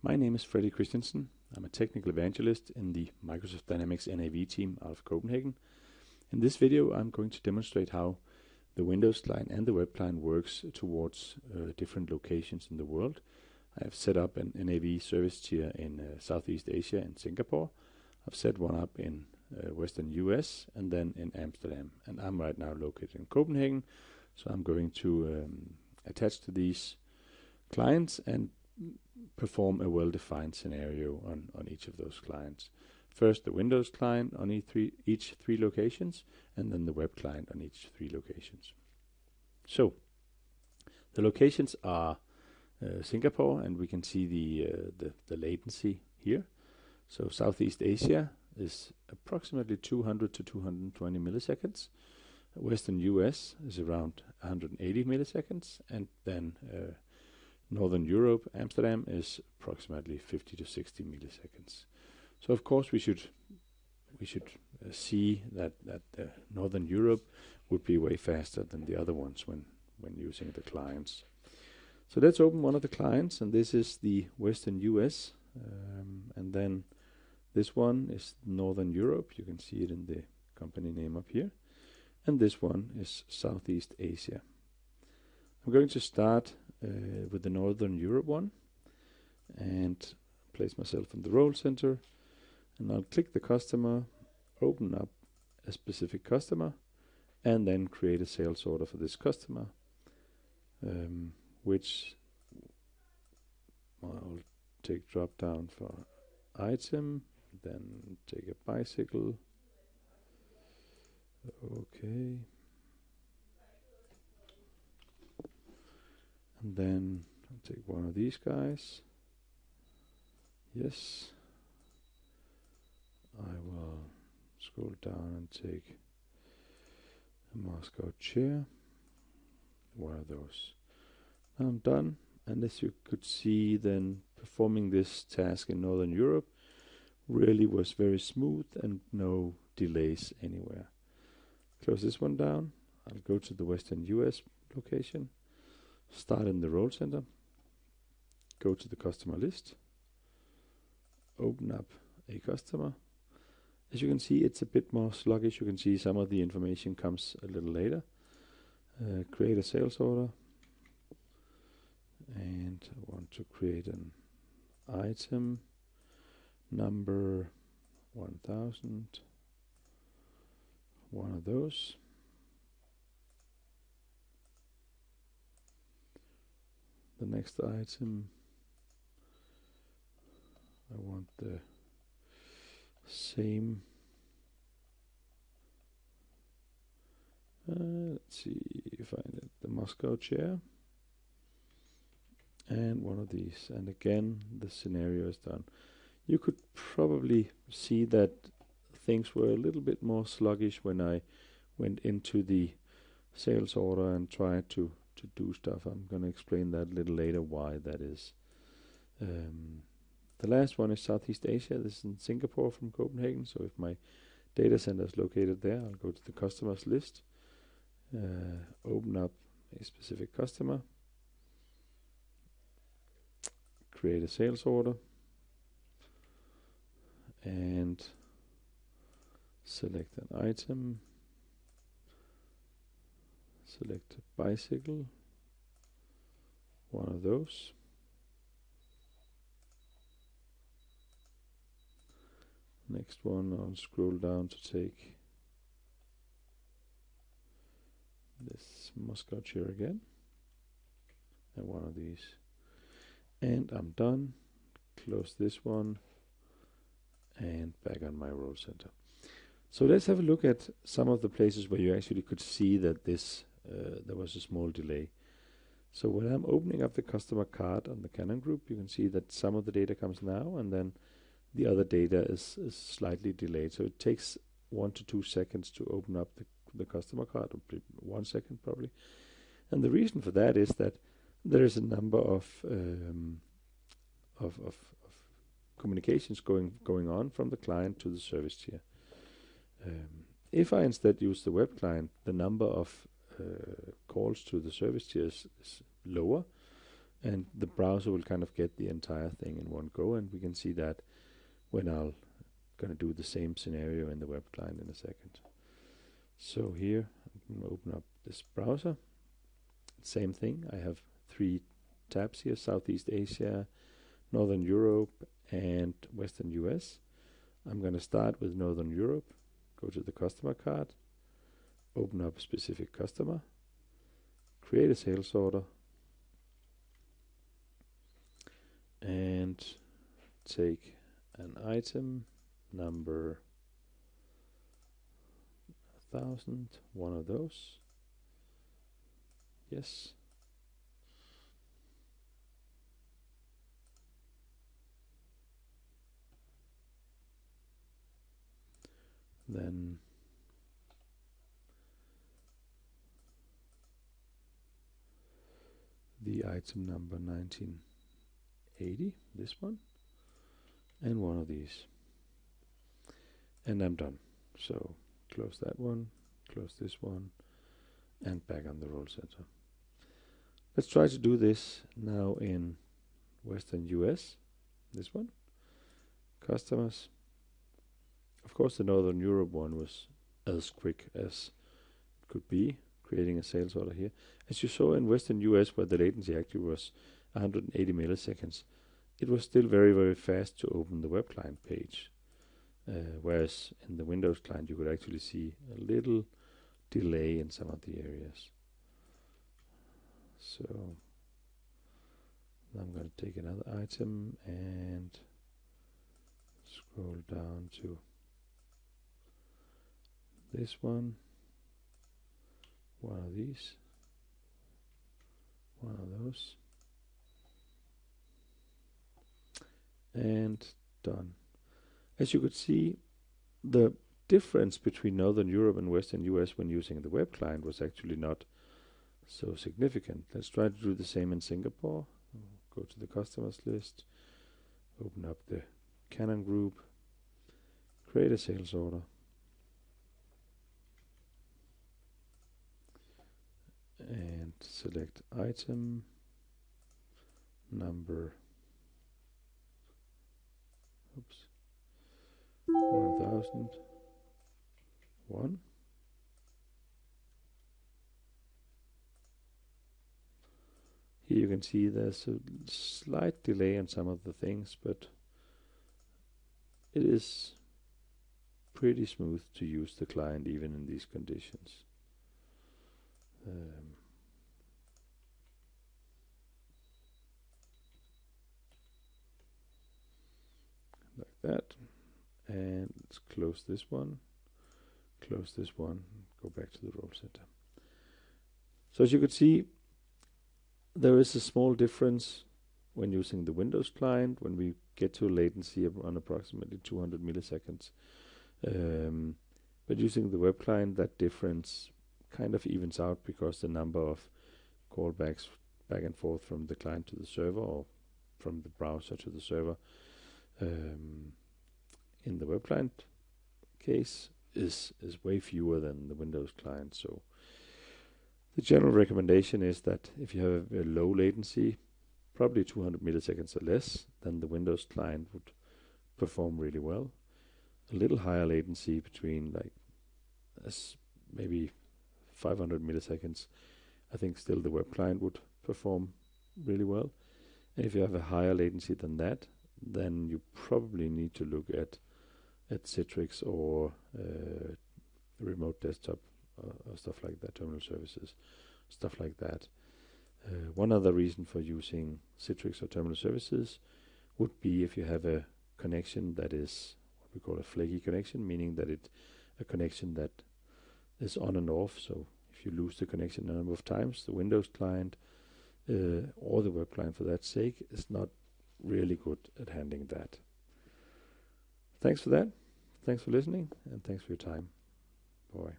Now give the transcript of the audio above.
My name is Freddy Christensen. I'm a technical evangelist in the Microsoft Dynamics NAV team out of Copenhagen. In this video, I'm going to demonstrate how the Windows client and the web client works towards different locations in the world. I have set up an NAV service tier in Southeast Asia and Singapore. I've set one up in Western US and then in Amsterdam. And I'm right now located in Copenhagen, so I'm going to attach to these clients and perform a well-defined scenario on each of those clients. First, the Windows client on each three locations, and then the web client on each three locations. So, the locations are Singapore, and we can see the latency here. So, Southeast Asia is approximately 200 to 220 milliseconds. Western US is around 180 milliseconds, and then Northern Europe, Amsterdam, is approximately 50 to 60 milliseconds. So of course we should see that Northern Europe would be way faster than the other ones when using the clients. So let's open one of the clients, and this is the Western US, and then this one is Northern Europe. You can see it in the company name up here, and this one is Southeast Asia. I'm going to start with the Northern Europe one and place myself in the role center, and I'll click the customer, open up a specific customer, and then create a sales order for this customer, which I'll take drop down for item, then take a bicycle. Okay. And then I'll take one of these guys. Yes. I will scroll down and take a Moscow chair. One of those. Now I'm done. And as you could see, then performing this task in Northern Europe really was very smooth and no delays anywhere. Close this one down. I'll go to the Western US location. Start in the role center, go to the customer list, open up a customer. As you can see, it's a bit more sluggish. You can see some of the information comes a little later. Create a sales order, and I want to create an item number 1000, one of those. The next item, I want the same. Let's see if I find the Moscow chair, and one of these. And again, the scenario is done. You could probably see that things were a little bit more sluggish when I went into the sales order and tried to do stuff. I'm going to explain that a little later why that is. The last one is Southeast Asia. This is in Singapore from Copenhagen. So if my data center is located there, I'll go to the customers list, open up a specific customer, create a sales order, and select an item. Select a bicycle, one of those. Next one, I'll scroll down to take this Moscow chair again, and one of these. And I'm done. Close this one, and back on my role center. So let's have a look at some of the places where you actually could see that this there was a small delay. So when I'm opening up the customer card on the Canon group, you can see that some of the data comes now, and then the other data is slightly delayed. So it takes 1 to 2 seconds to open up the customer card, or 1 second probably. And the reason for that is that there is a number of communications going on from the client to the service tier. If I instead use the web client, the number of calls to the service tier is lower, and the browser will kind of get the entire thing in one go, and we can see that when I'll gonna do the same scenario in the web client in a second. So here I'm gonna open up this browser. Same thing, I have 3 tabs here: Southeast Asia, Northern Europe, and Western US. I'm gonna start with Northern Europe, go to the customer card, open up a specific customer, create a sales order, and take an item number 1000, one of those. Yes. Then the item number 1980, this one, and one of these. And I'm done. So close that one, close this one, and back on the roll center. Let's try to do this now in Western US. This one, customers. Of course, the Northern Europe one was as quick as it could be, creating a sales order here. As you saw in Western US, where the latency actually was 180 milliseconds, it was still very, very fast to open the web client page. Whereas in the Windows client, you could actually see a little delay in some of the areas. So I'm going to take another item and scroll down to this one of these, one of those, and done. As you could see, the difference between Northern Europe and Western US when using the web client was actually not so significant. Let's try to do the same in Singapore. Go to the customers list, open up the Canon group, create a sales order, and select item number 1001. Here you can see there's a slight delay on some of the things, but it is pretty smooth to use the client even in these conditions. Like that. And let's close this one, go back to the roll center. So as you could see, there is a small difference when using the Windows client when we get to a latency of on approximately 200 milliseconds. But using the web client, that difference kind of evens out because the number of callbacks back and forth from the client to the server or from the browser to the server in the web client case is way fewer than the Windows client. So the general recommendation is that if you have a low latency, probably 200 milliseconds or less, then the Windows client would perform really well. A little higher latency between maybe 500 milliseconds, I think still the web client would perform really well. And if you have a higher latency than that, then you probably need to look at Citrix or remote desktop or stuff like that, terminal services, stuff like that. One other reason for using Citrix or terminal services would be if you have a connection that is what we call a flaky connection, meaning that a connection that is on and off. So if you lose the connection a number of times, the Windows client or the web client for that sake is not really good at handling that. Thanks for that. Thanks for listening, and thanks for your time. Bye.